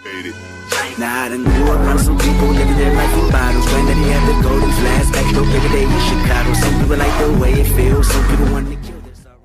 Nah, I done grew up around some people living their life in bottles. Granddaddy had the golden flask, back no bigger day in Chicago. Some people like the way it feels, some people want to kill their sorrows.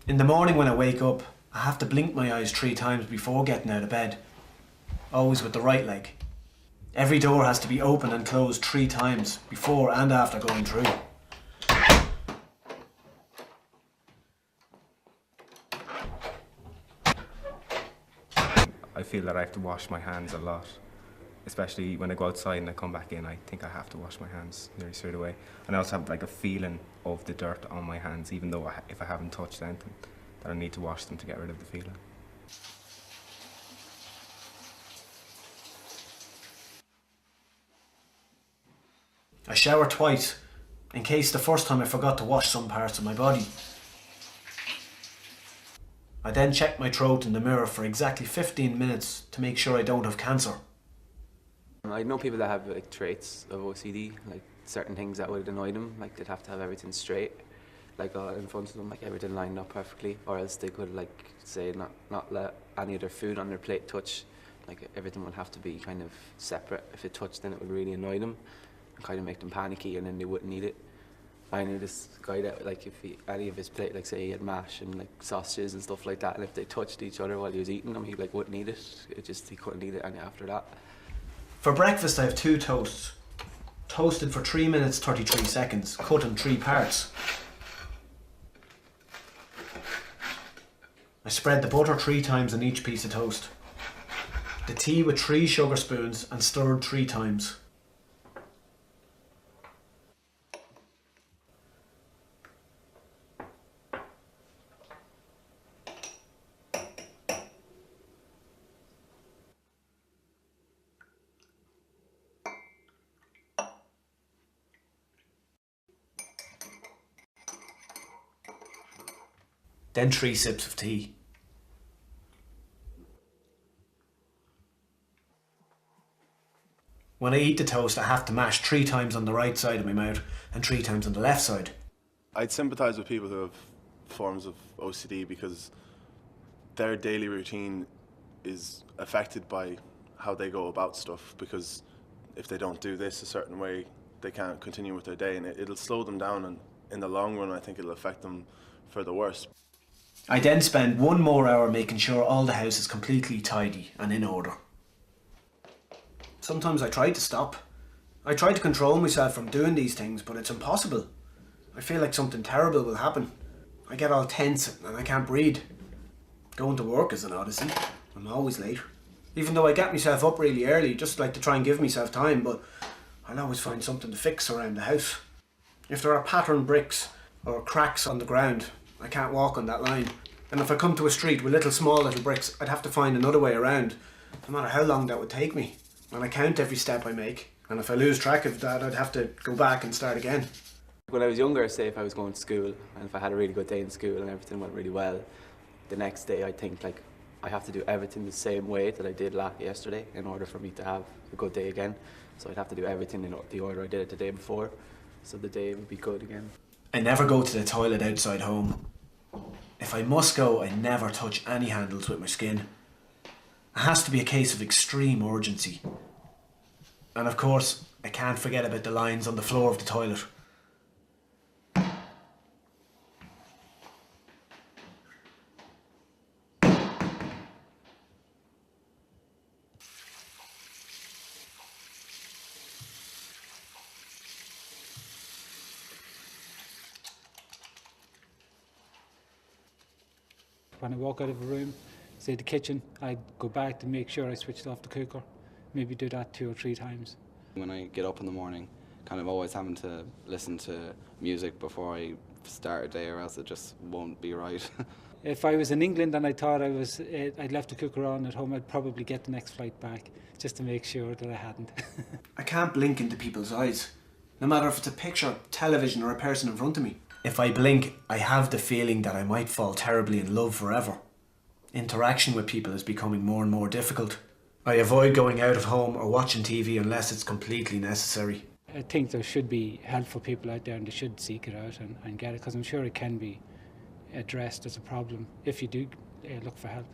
In the morning when I wake up, I have to blink my eyes 3 times before getting out of bed. Always with the right leg. Every door has to be open and closed 3 times before and after going through. I feel that I have to wash my hands a lot. Especially when I go outside and I come back in, I think I have to wash my hands nearly straight away. And I also have like a feeling of the dirt on my hands, even though if I haven't touched anything, that I need to wash them to get rid of the feeling. I shower twice, in case the first time I forgot to wash some parts of my body. I then check my throat in the mirror for exactly 15 minutes to make sure I don't have cancer. I know people that have like traits of OCD, like certain things that would annoy them, like they'd have to have everything straight, like in front of them, like everything lined up perfectly, or else they could like say not let any of their food on their plate touch, like everything would have to be kind of separate. If it touched, then it would really annoy them and kind of make them panicky, and then they wouldn't eat it. I knew this guy that like if any of his plate, like say he had mash and like sausages and stuff like that, and if they touched each other while he was eating them, he like wouldn't eat it. He couldn't eat it any after that. For breakfast I have 2 toasts. Toasted for 3 minutes 33 seconds, cut in 3 parts. I spread the butter 3 times on each piece of toast. The tea with 3 sugar spoons and stirred 3 times. Then 3 sips of tea. When I eat the toast, I have to mash 3 times on the right side of my mouth and 3 times on the left side. I'd sympathise with people who have forms of OCD because their daily routine is affected by how they go about stuff, because if they don't do this a certain way, they can't continue with their day, and it'll slow them down, and in the long run I think it'll affect them for the worse. I then spend 1 more hour making sure all the house is completely tidy and in order. Sometimes I try to stop. I try to control myself from doing these things, but it's impossible. I feel like something terrible will happen. I get all tense and I can't breathe. Going to work is an odyssey. I'm always late. Even though I get myself up really early, just like to try and give myself time, but I'll always find something to fix around the house. If there are patterned bricks or cracks on the ground, I can't walk on that line. And if I come to a street with small little bricks, I'd have to find another way around, no matter how long that would take me. And I count every step I make. And if I lose track of that, I'd have to go back and start again. When I was younger, say if I was going to school and if I had a really good day in school and everything went really well, the next day I think like I have to do everything the same way that I did yesterday in order for me to have a good day again. So I'd have to do everything in the order I did it the day before, so the day would be good again. I never go to the toilet outside home. If I must go, I never touch any handles with my skin. It has to be a case of extreme urgency. And of course, I can't forget about the lines on the floor of the toilet. When I walk out of a room, say the kitchen, I'd go back to make sure I switched off the cooker. Maybe do that 2 or 3 times. When I get up in the morning, kind of always having to listen to music before I start a day, or else it just won't be right. If I was in England and I thought I'd left the cooker on at home, I'd probably get the next flight back, just to make sure that I hadn't. I can't blink into people's eyes, no matter if it's a picture, television or a person in front of me. If I blink, I have the feeling that I might fall terribly in love forever. Interaction with people is becoming more and more difficult. I avoid going out of home or watching TV unless it's completely necessary. I think there should be helpful people out there and they should seek it out and get it, because I'm sure it can be addressed as a problem if you do look for help.